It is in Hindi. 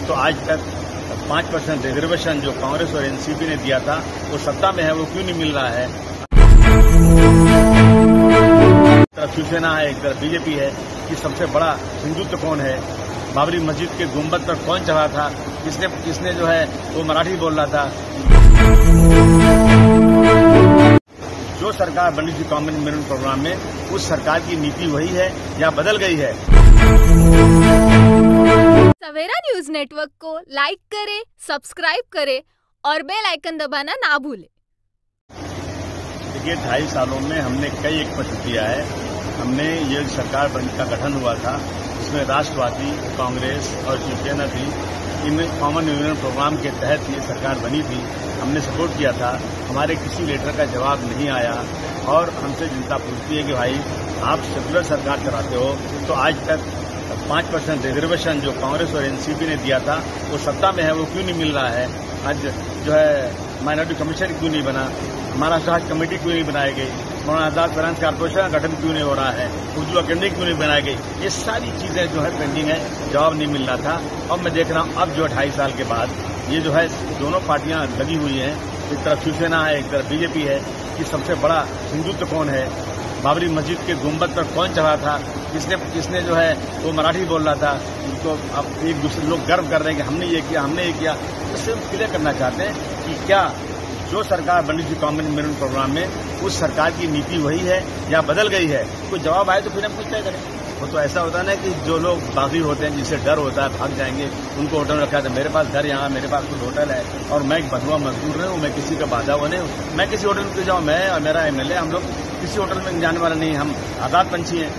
तो आज तक 5% रिजर्वेशन जो कांग्रेस और एनसीपी ने दिया था वो सत्ता में है, वो क्यों नहीं मिल रहा है। एक तरफ शिवसेना है, एक तरफ बीजेपी है कि सबसे बड़ा हिंदुत्व कौन है, बाबरी मस्जिद के गुंबद पर कौन चढ़ा था, किसने जो है वो मराठी बोल रहा था। जो सरकार बनी थी कॉमन मिनिमम प्रोग्राम में, उस सरकार की नीति वही है या बदल गई है। सवेरा न्यूज नेटवर्क को लाइक करें, सब्सक्राइब करें और बेल आइकन दबाना ना भूलें। देखिए 2.5 सालों में हमने कई एक पत्र किया है। हमने ये सरकार का गठन हुआ था, इसमें राष्ट्रवादी, कांग्रेस और शिवसेना थी। इन कॉमन यूनियन प्रोग्राम के तहत ये सरकार बनी थी। हमने सपोर्ट किया था। हमारे किसी लेटर का जवाब नहीं आया और हमसे जनता पूछती है कि भाई आप सेकुलर सरकार चलाते हो तो आज तक 5% रिजर्वेशन जो कांग्रेस और एनसीपी ने दिया था वो सत्ता में है, वो क्यों नहीं मिल रहा है। आज जो है माइनॉरिटी कमीशन क्यों नहीं बना, महाराष्ट्र हज कमेटी क्यों नहीं बनाई गई, मौलाना आजाद फाइनेंस कॉर्पोरेशन का गठन क्यों नहीं हो रहा है, उर्दू अकेडमी क्यों नहीं बनाई गई। ये सारी चीजें जो है पेंडिंग है, जवाब नहीं मिल रहा था। और मैं देख रहा हूं अब जो 2.5 साल के बाद ये जो है दोनों पार्टियां लगी हुई हैं, एक तरफ शिवसेना है, एक तरफ बीजेपी है कि सबसे बड़ा हिंदुत्व कौन है, बाबरी मस्जिद के गुंबद पर कौन चढ़ा था, किसने जो है वो मराठी बोल रहा था। उनको अब एक दूसरे लोग गर्व कर रहे हैं कि हमने ये किया। इससे हम क्लियर करना चाहते हैं कि क्या जो सरकार बनी थी कॉमन मिनिमम प्रोग्राम में, उस सरकार की नीति वही है या बदल गई है। कोई जवाब आए तो फिर हम कुछ तय करें। वो तो ऐसा होता है ना कि जो लोग बागी होते हैं, जिसे डर होता है भाग जाएंगे, उनको होटल में रखा था। मेरे पास घर यहाँ, मेरे पास कुछ होटल है और मैं एक बंधुआ मजदूर नहीं हूँ, मैं किसी का बाधा हुआ नहीं हूँ। मैं किसी होटल में जाऊँ, मैं और मेरा एमएलए, हम लोग किसी होटल में जाने वाला नहीं, हम आजाद पंछी हैं।